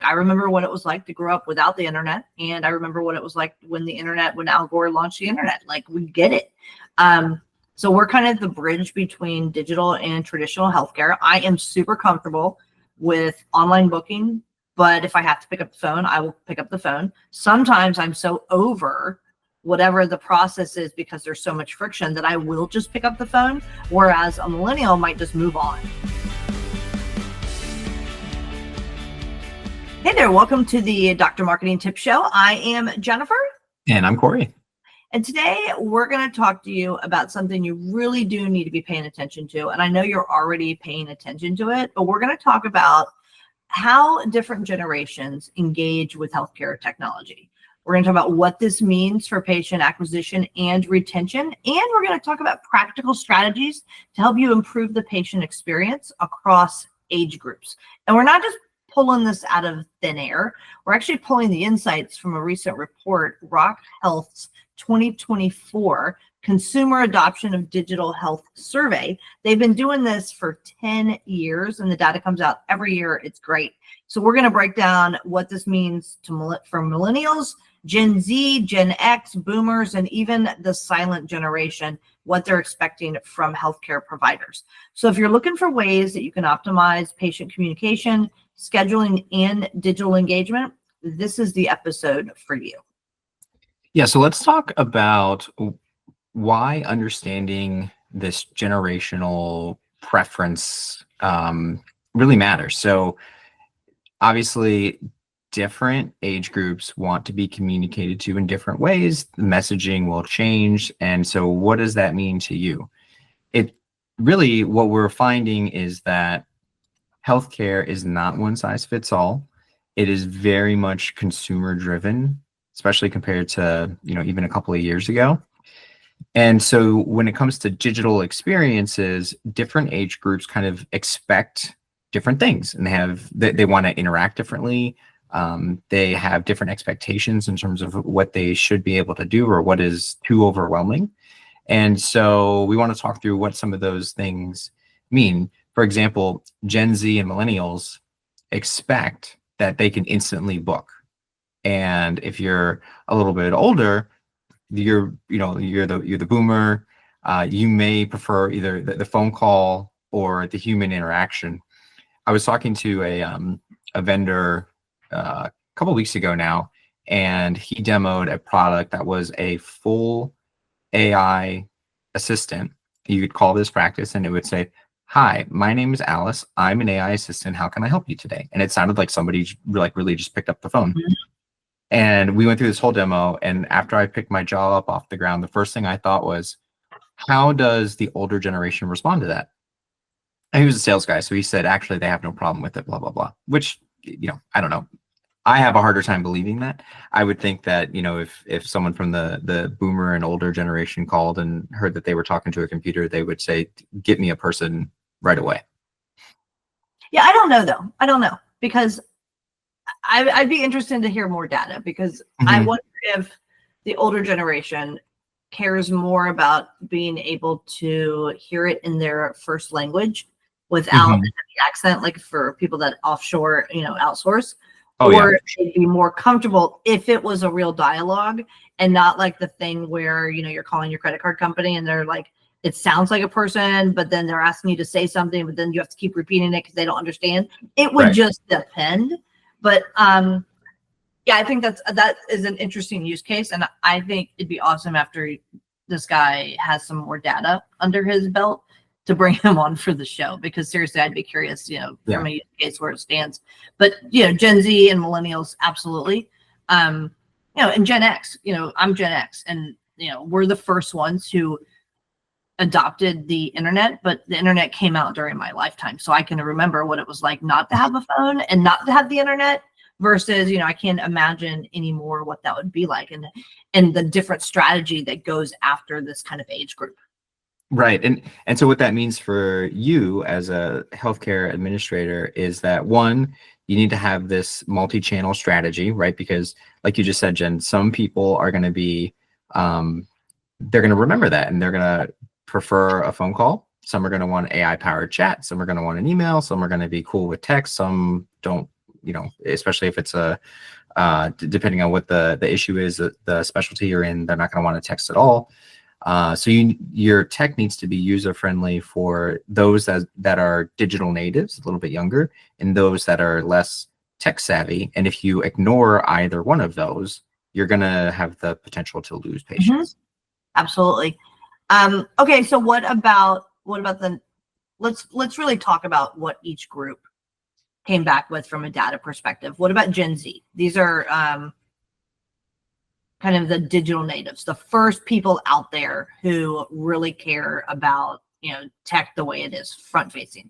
I remember what it was like to grow up without the internet, and I remember what it was like when Al Gore launched the internet. Like, we get it. So we're kind of the bridge between digital and traditional healthcare. I am super comfortable with online booking, but if I have to pick up the phone, I will pick up the phone. Sometimes I'm so over whatever the process is because there's so much friction that I will just pick up the phone, whereas a millennial might just move on. Hey there, welcome to the Dr. Marketing Tips Show. I am Jennifer. And I'm Corey. And today we're going to talk to you about something you really do need to be paying attention to. And I know you're already paying attention to it, but we're going to talk about how different generations engage with healthcare technology. We're going to talk about what this means for patient acquisition and retention. And we're going to talk about practical strategies to help you improve the patient experience across age groups. And we're not just pulling this out of thin air. We're actually pulling the insights from a recent report, Rock Health's 2024 Consumer Adoption of Digital Health Survey. They've been doing this for 10 years, and the data comes out every year. It's great. So we're going to break down what this means for millennials, Gen Z, Gen X, boomers, and even the silent generation, what they're expecting from healthcare providers. So if you're looking for ways that you can optimize patient communication, scheduling, and digital engagement, this is the episode for you. Yeah, so let's talk about why understanding this generational preference really matters. So obviously, different age groups want to be communicated to in different ways. The messaging will change. And so what does that mean to you? It really, what we're finding is that healthcare is not one size fits all. It is very much consumer driven, especially compared to, even a couple of years ago. And so when it comes to digital experiences, different age groups kind of expect different things, and they want to interact differently. They have different expectations in terms of what they should be able to do or what is too overwhelming. And so we want to talk through what some of those things mean. For example, Gen Z and millennials expect that they can instantly book. And if you're a little bit older, you're the boomer. You may prefer either the phone call or the human interaction. I was talking to a vendor a couple of weeks ago now, and he demoed a product that was a full AI assistant. You could call this practice, and it would say, "Hi, my name is Alice. I'm an AI assistant. How can I help you today?" And it sounded like somebody really just picked up the phone. Mm-hmm. And we went through this whole demo, and after I picked my jaw up off the ground, the first thing I thought was, how does the older generation respond to that? And he was a sales guy, so he said, actually, they have no problem with it, blah, blah, blah, which, I don't know. I have a harder time believing that. I would think that, if someone from the boomer and older generation called and heard that they were talking to a computer, they would say, get me a person right away. Yeah, I don't know, though. I don't know, because I'd be interested to hear more data, because I wonder if the older generation cares more about being able to hear it in their first language without the accent, like for people that offshore, outsource, or they'd be more comfortable if it was a real dialogue and not like the thing where, you're calling your credit card company and they're like, it sounds like a person, but then they're asking you to say something, but then you have to keep repeating it because they don't understand. It would just depend. But yeah, I think that is an interesting use case, and I think it'd be awesome after this guy has some more data under his belt to bring him on for the show, because seriously, I'd be curious, from a use case where it stands. But Gen Z and millennials, absolutely. And Gen X, I'm Gen X, and we're the first ones who adopted the internet, but the internet came out during my lifetime. So I can remember what it was like not to have a phone and not to have the internet versus, I can't imagine anymore what that would be like, and the different strategy that goes after this kind of age group. Right. And so what that means for you as a healthcare administrator is that, one, you need to have this multi-channel strategy, right? Because like you just said, Jen, some people are going to be, they're going to remember that, and they're going to prefer a phone call. Some are going to want AI powered chat. Some are going to want an email. Some are going to be cool with text. Some don't especially if it's depending on what the issue is, the specialty you're in, they're not going to want to text at all. So your tech needs to be user friendly for those that are digital natives, a little bit younger, and those that are less tech savvy. And if you ignore either one of those, you're going to have the potential to lose patients. Absolutely. Okay, so what about let's really talk about what each group came back with from a data perspective. What about Gen Z? These are kind of the digital natives, the first people out there who really care about, tech the way it is, front facing.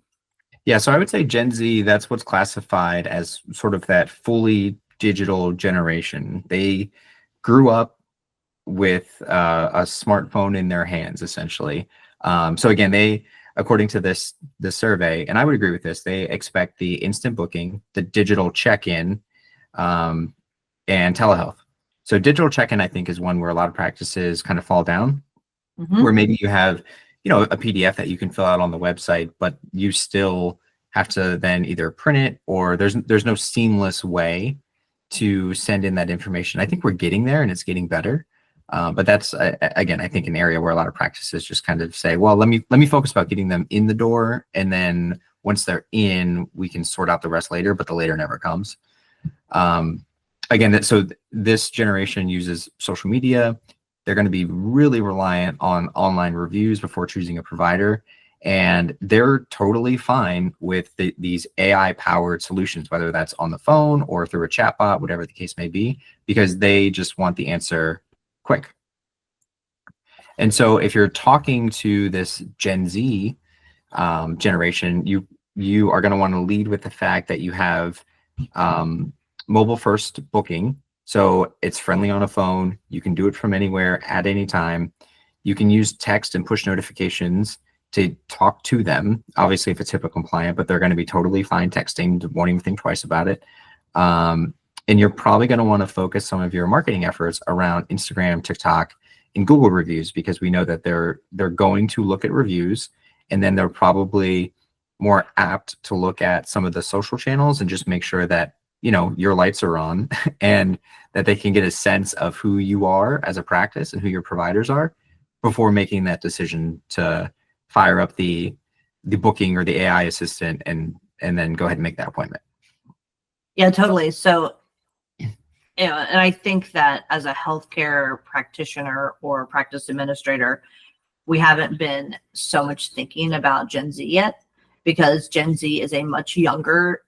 Yeah, so I would say Gen Z, that's what's classified as sort of that fully digital generation. They grew up with a smartphone in their hands, essentially. So again, they, according to this survey, and I would agree with this, they expect the instant booking, the digital check-in, and telehealth. So digital check-in, I think, is one where a lot of practices kind of fall down, where maybe you have, a PDF that you can fill out on the website, but you still have to then either print it, or there's no seamless way to send in that information. I think we're getting there, and it's getting better. But that's again, I think, an area where a lot of practices just kind of say, well, let me focus about getting them in the door, and then once they're in, we can sort out the rest later. But the later never comes. Again, so this generation uses social media. They're going to be really reliant on online reviews before choosing a provider, and they're totally fine with these AI-powered solutions, whether that's on the phone or through a chatbot, whatever the case may be, because they just want the answer quick. And so if you're talking to this Gen Z generation, you are going to want to lead with the fact that you have mobile first booking. So it's friendly on a phone. You can do it from anywhere at any time. You can use text and push notifications to talk to them. Obviously, if it's HIPAA compliant, but they're going to be totally fine texting, won't even think twice about it. And you're probably going to want to focus some of your marketing efforts around Instagram, TikTok, and Google reviews, because we know that they're going to look at reviews, and then they're probably more apt to look at some of the social channels and just make sure that your lights are on and that they can get a sense of who you are as a practice and who your providers are before making that decision to fire up the booking or the AI assistant and then go ahead and make that appointment. Yeah, totally. So, and I think that as a healthcare practitioner or practice administrator, we haven't been so much thinking about Gen Z yet, because Gen Z is a much younger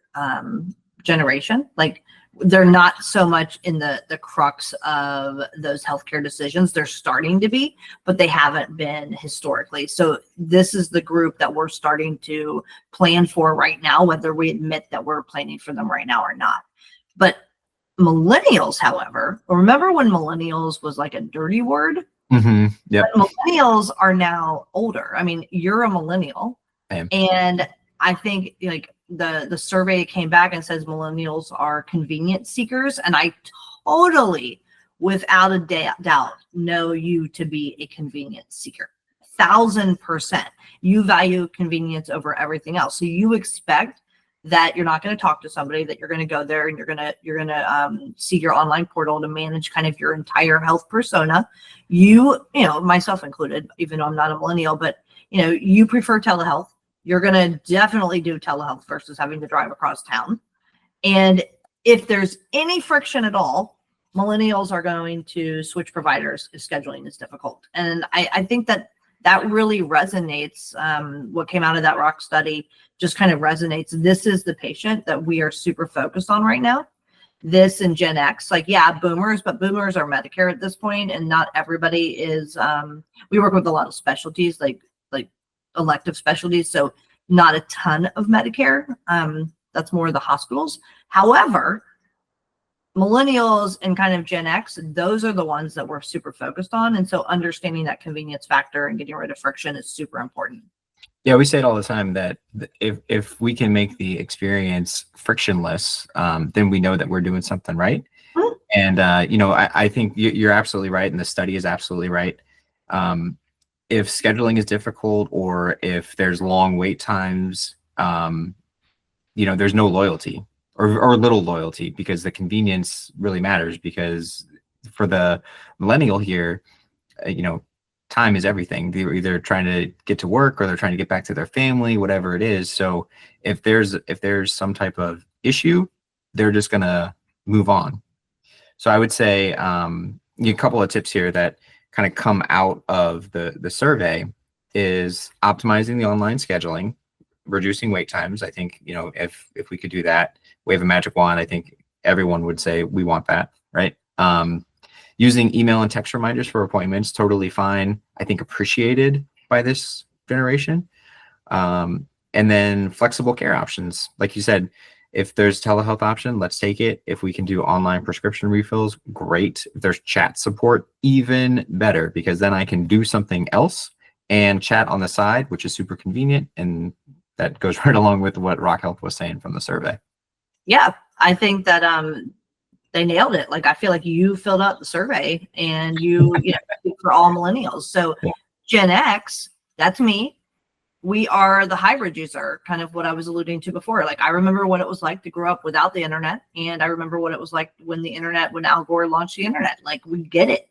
generation. Like, they're not so much in the crux of those healthcare decisions. They're starting to be, but they haven't been historically. So this is the group that we're starting to plan for right now, whether we admit that we're planning for them right now or not. But millennials, however, remember when millennials was like a dirty word? Yeah. Millennials are now older. I mean, you're a millennial, and I think the survey came back and says millennials are convenience seekers, and I totally, without a doubt, know you to be a convenience seeker. 1000%. You value convenience over everything else. So you expect that you're not going to talk to somebody, that you're going to go there and you're going to see your online portal to manage kind of your entire health persona. You myself included, even though I'm not a millennial, but you prefer telehealth. You're going to definitely do telehealth versus having to drive across town. And if there's any friction at all, millennials are going to switch providers if scheduling is difficult. And I think that really resonates. What came out of that ROC study just kind of resonates. This is the patient that we are super focused on right now. This and Gen X, boomers, but boomers are Medicare at this point, and not everybody is. We work with a lot of specialties, like elective specialties, so not a ton of Medicare. That's more the hospitals. However, millennials and kind of Gen X, those are the ones that we're super focused on. And so understanding that convenience factor and getting rid of friction is super important. Yeah, we say it all the time that if we can make the experience frictionless, then we know that we're doing something right. Mm-hmm. And I think you're absolutely right, and the study is absolutely right. If scheduling is difficult, or if there's long wait times, there's no loyalty, or little loyalty, because the convenience really matters. Because for the millennial here, time is everything. They're either trying to get to work or they're trying to get back to their family, whatever it is. So if there's some type of issue, they're just gonna move on. So I would say a couple of tips here that kind of come out of the survey is optimizing the online scheduling, reducing wait times. I think, if we could do that, wave a magic wand, I think everyone would say we want that, right? Using email and text reminders for appointments, totally fine. I think appreciated by this generation. And then flexible care options. Like you said, if there's telehealth option, let's take it. If we can do online prescription refills, great. If there's chat support, even better, because then I can do something else and chat on the side, which is super convenient. And that goes right along with what Rock Health was saying from the survey. Yeah, I think that they nailed it. Like, I feel like you filled out the survey and you for all millennials. So yeah. Gen X, that's me. We are the hybrid user, kind of what I was alluding to before. Like, I remember what it was like to grow up without the internet. And I remember what it was like when Al Gore launched the internet. Like, we get it.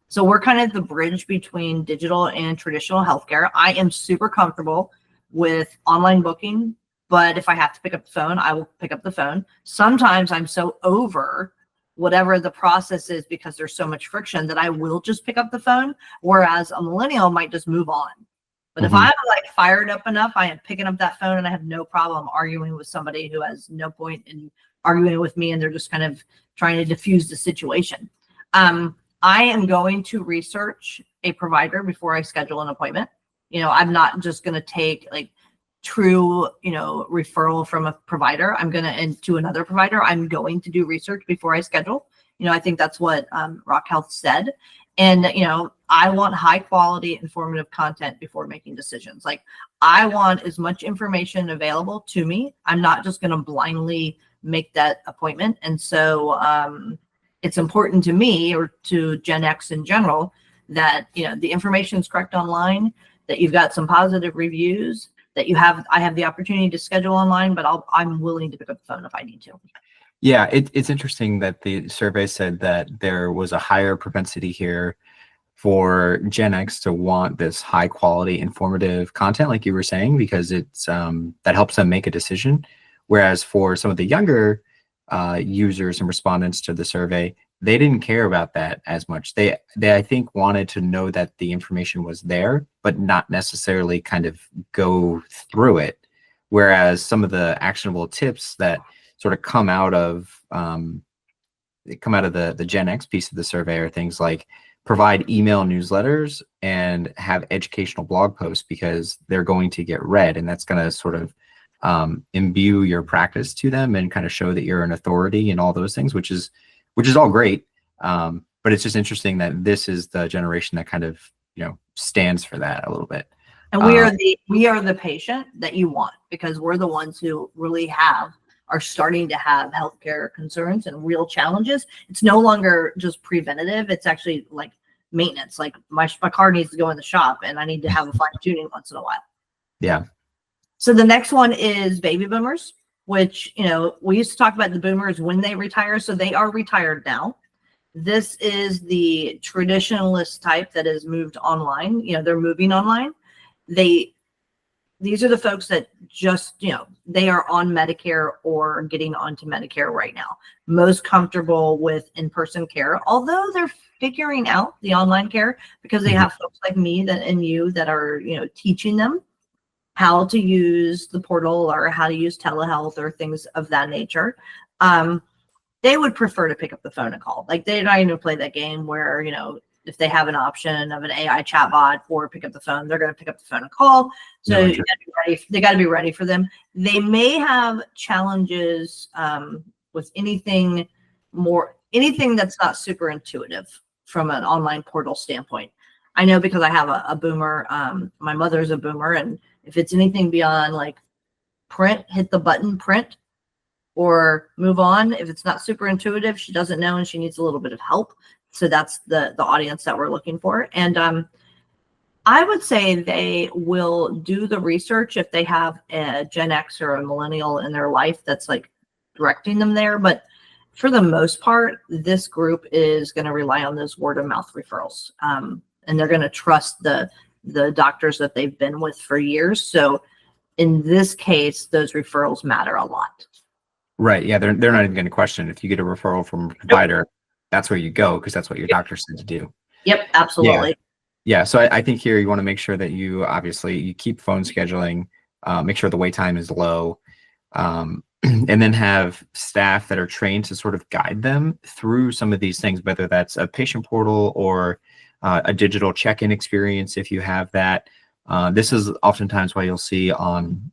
So we're kind of the bridge between digital and traditional healthcare. I am super comfortable with online booking, but if I have to pick up the phone, I will pick up the phone. Sometimes I'm so over whatever the process is because there's so much friction that I will just pick up the phone, whereas a millennial might just move on. But if I'm like fired up enough, I am picking up that phone and I have no problem arguing with somebody who has no point in arguing with me, and they're just kind of trying to diffuse the situation. I am going to research a provider before I schedule an appointment. I'm not just going to take like true, referral from a provider. To another provider. I'm going to do research before I schedule. I think that's what Rock Health said. And, I want high quality, informative content before making decisions. Like, I want as much information available to me. I'm not just going to blindly make that appointment. And so it's important to me, or to Gen X in general, that, the information is correct online, that you've got some positive reviews, that I have the opportunity to schedule online, but I'm willing to pick up the phone if I need to. Yeah, it's interesting that the survey said that there was a higher propensity here for Gen X to want this high quality, informative content, like you were saying, because it's that helps them make a decision. Whereas for some of the younger users and respondents to the survey, they didn't care about that as much. They I think wanted to know that the information was there, but not necessarily kind of go through it. Whereas some of the actionable tips that sort of come out of the Gen X piece of the survey are things like provide email newsletters and have educational blog posts, because they're going to get read, and that's going to sort of imbue your practice to them and kind of show that you're an authority and all those things, which is all great. But it's just interesting that this is the generation that kind of, stands for that a little bit. And we are the patient that you want, because we're the ones who really are starting to have healthcare concerns and real challenges. It's no longer just preventative. It's actually like maintenance. Like, my car needs to go in the shop and I need to have a fine tuning once in a while. Yeah. So the next one is baby boomers, which, we used to talk about the boomers when they retire. So they are retired now. This is the traditionalist type that has moved online. They're moving online. These are the folks that just, they are on Medicare or getting onto Medicare right now. Most comfortable with in-person care, although they're figuring out the online care, because they have folks like me and you that are, teaching them how to use the portal or how to use telehealth or things of that nature. They would prefer to pick up the phone and call. Like, they're not even play that game where, if they have an option of an AI chatbot or pick up the phone, they're going to pick up the phone and call. So they got to be ready for them. They may have challenges with anything that's not super intuitive from an online portal standpoint. I know, because I have a boomer. My mother's a boomer, and if it's anything beyond like print, hit the button, print, or move on, if it's not super intuitive, she doesn't know and she needs a little bit of help. So that's the audience that we're looking for. And I would say they will do the research if they have a Gen X or a millennial in their life that's like directing them there. But for the most part, this group is going to rely on those word of mouth referrals. And they're going to trust the doctors that they've been with for years. So in this case, those referrals matter a lot. Right. Yeah. They're not even going to question if you get a referral from a provider, that's where you go because that's what your doctor said to do. Yep, absolutely. Yeah. So I think here you want to make sure that you keep phone scheduling, make sure the wait time is low, and then have staff that are trained to sort of guide them through some of these things, whether that's a patient portal or a digital check-in experience if you have that. This is oftentimes why you'll see on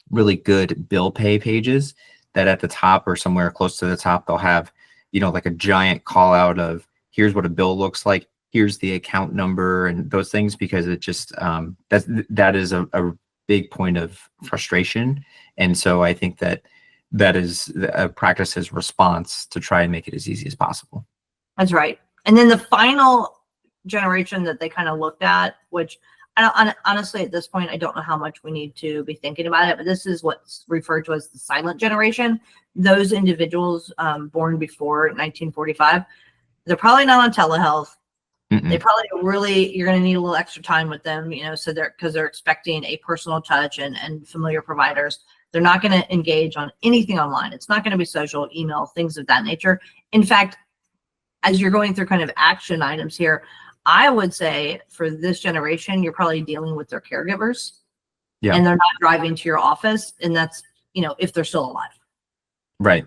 really good bill pay pages that at the top or somewhere close to the top, they'll have, like a giant call out of here's what a bill looks like, here's the account number and those things, because it just that is a big point of frustration. And so I think that is a practice's response to try and make it as easy as possible. That's right. And then the final generation that they kind of looked at, which honestly, at this point, I don't know how much we need to be thinking about it, but this is what's referred to as the silent generation. Those individuals born before 1945, they're probably not on telehealth. They probably you're going to need a little extra time with them, so because they're expecting a personal touch and familiar providers. They're not going to engage on anything online. It's not going to be social, email, things of that nature. In fact, as you're going through kind of action items here, I would say for this generation, you're probably dealing with their caregivers, and they're not driving to your office. And that's, if they're still alive. Right.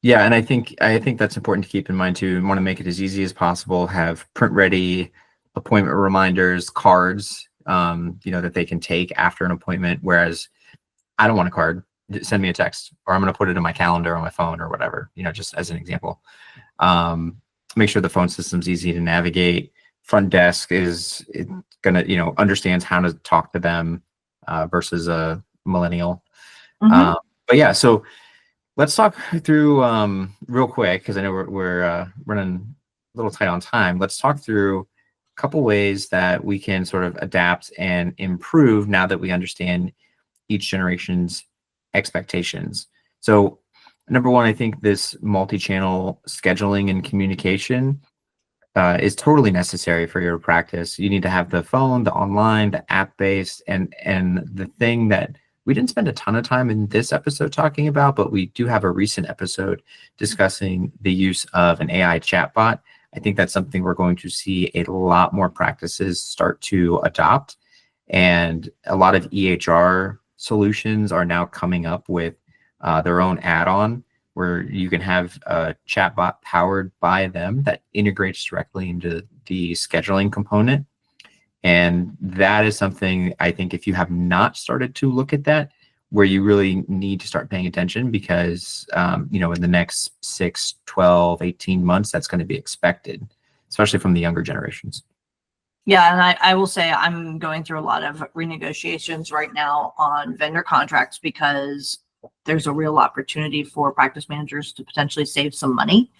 Yeah. And I think that's important to keep in mind too. You want to make it as easy as possible, have print ready appointment reminders, cards, that they can take after an appointment. Whereas I don't want a card, send me a text, or I'm going to put it in my calendar on my phone or whatever, just as an example. Make sure the phone system's easy to navigate. Front desk is going to, understands how to talk to them versus a millennial. But yeah, so let's talk through real quick, because I know we're running a little tight on time. Let's talk through a couple ways that we can sort of adapt and improve now that we understand each generation's expectations. So number one, I think this multi-channel scheduling and communication is totally necessary for your practice. You need to have the phone, the online, the app-based, and the thing that we didn't spend a ton of time in this episode talking about, but we do have a recent episode discussing the use of an AI chatbot. I think that's something we're going to see a lot more practices start to adopt. And a lot of EHR solutions are now coming up with their own add-on where you can have a chatbot powered by them that integrates directly into the scheduling component. And that is something I think if you have not started to look at that, where you really need to start paying attention, because, in the next 6, 12, 18 months, that's going to be expected, especially from the younger generations. Yeah, and I will say I'm going through a lot of renegotiations right now on vendor contracts, because there's a real opportunity for practice managers to potentially save some money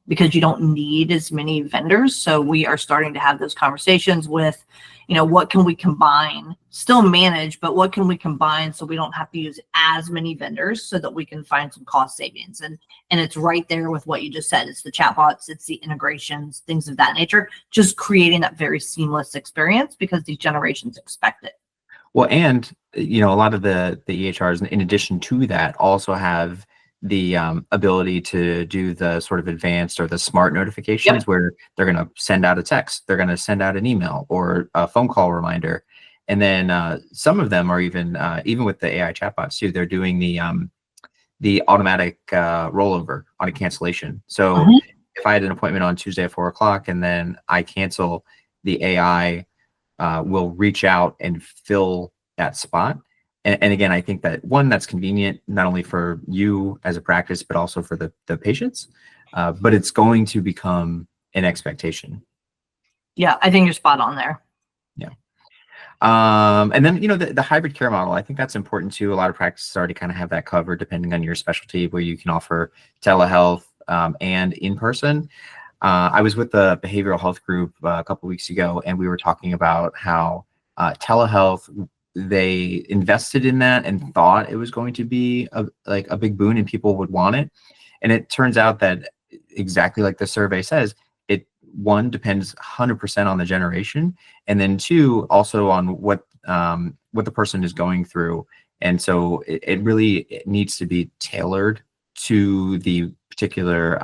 because you don't need as many vendors. So we are starting to have those conversations with, what can we combine, still manage, but what can we combine so we don't have to use as many vendors so that we can find some cost savings. And it's right there with what you just said. It's the chatbots, it's the integrations, things of that nature, just creating that very seamless experience because these generations expect it. Well, and, a lot of the EHRs, in addition to that, also have the ability to do the sort of advanced or the smart notifications where they're going to send out a text, they're going to send out an email or a phone call reminder. And then some of them are even with the AI chatbots too, they're doing the automatic rollover on a cancellation. So if I had an appointment on Tuesday at 4:00 and then I cancel, the AI will reach out and fill that spot. And again, I think that that's convenient, not only for you as a practice, but also for the patients, but it's going to become an expectation. Yeah, I think you're spot on there. Yeah. And then, the hybrid care model, I think that's important too. A lot of practices already kind of have that covered depending on your specialty, where you can offer telehealth and in-person. I was with the behavioral health group a couple of weeks ago, and we were talking about how telehealth they invested in that and thought it was going to be a big boon and people would want it. And it turns out that exactly like the survey says, it one depends 100% on the generation, and then two also on what the person is going through. And so it really needs to be tailored to the particular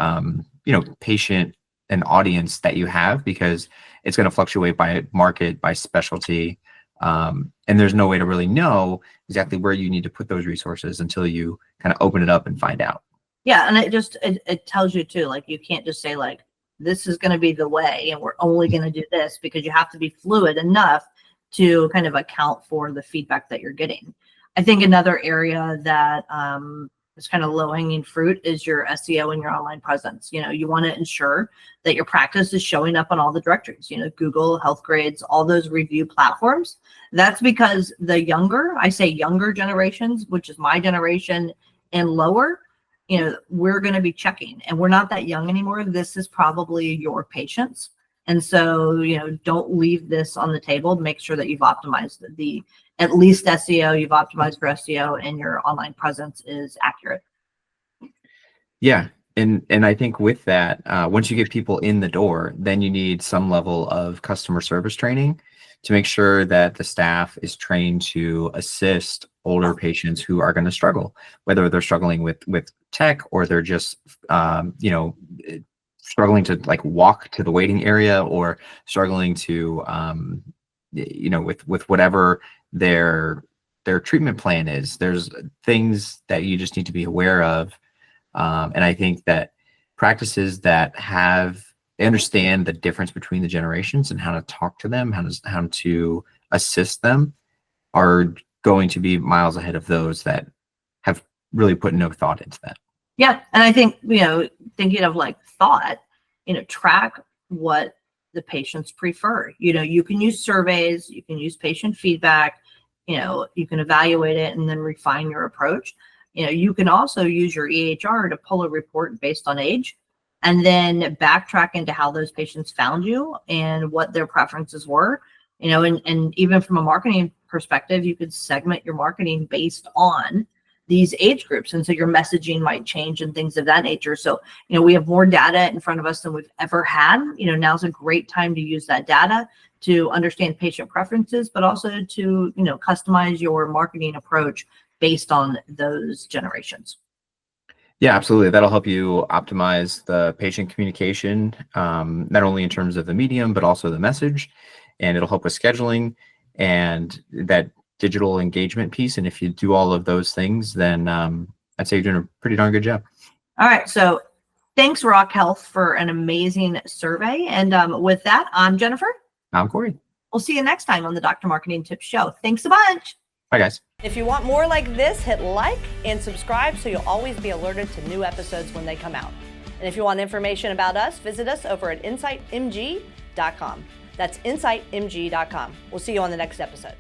patient and audience that you have, because it's going to fluctuate by market, by specialty. And there's no way to really know exactly where you need to put those resources until you kind of open it up and find out. Yeah. And it tells you too, like, you can't just say like, this is going to be the way and we're only going to do this, because you have to be fluid enough to kind of account for the feedback that you're getting. I think another area that is kind of low-hanging fruit is your SEO and your online presence. You want to ensure that your practice is showing up on all the directories, Google, Healthgrades, all those review platforms. That's because the younger generations, which is my generation and lower, we're going to be checking, and we're not that young anymore. This is probably your patients. And so, don't leave this on the table. Make sure that you've optimized at least SEO, you've optimized for SEO, and your online presence is accurate. Yeah. And I think with that, once you get people in the door, then you need some level of customer service training to make sure that the staff is trained to assist older patients who are going to struggle, whether they're struggling with tech or they're just, struggling to like walk to the waiting area, or struggling to, with whatever their treatment plan is. There's things that you just need to be aware of. And I think that practices that they understand the difference between the generations and how to talk to them, how to assist them, are going to be miles ahead of those that have really put no thought into that. Yeah. And I think, thinking of like thought, track what the patients prefer. You can use surveys, you can use patient feedback, you can evaluate it and then refine your approach. You can also use your EHR to pull a report based on age, and then backtrack into how those patients found you and what their preferences were. And even from a marketing perspective, you could segment your marketing based on these age groups. And so your messaging might change and things of that nature. So, we have more data in front of us than we've ever had. Now's a great time to use that data to understand patient preferences, but also to, customize your marketing approach based on those generations. Yeah, absolutely. That'll help you optimize the patient communication, not only in terms of the medium, but also the message. And it'll help with scheduling and that digital engagement piece. And if you do all of those things, then I'd say you're doing a pretty darn good job. All right. So thanks, Rock Health, for an amazing survey. And with that, I'm Jennifer. I'm Corey. We'll see you next time on the Dr. Marketing Tips Show. Thanks a bunch. Bye, guys. If you want more like this, hit like and subscribe so you'll always be alerted to new episodes when they come out. And if you want information about us, visit us over at insightmg.com. That's insightmg.com. We'll see you on the next episode.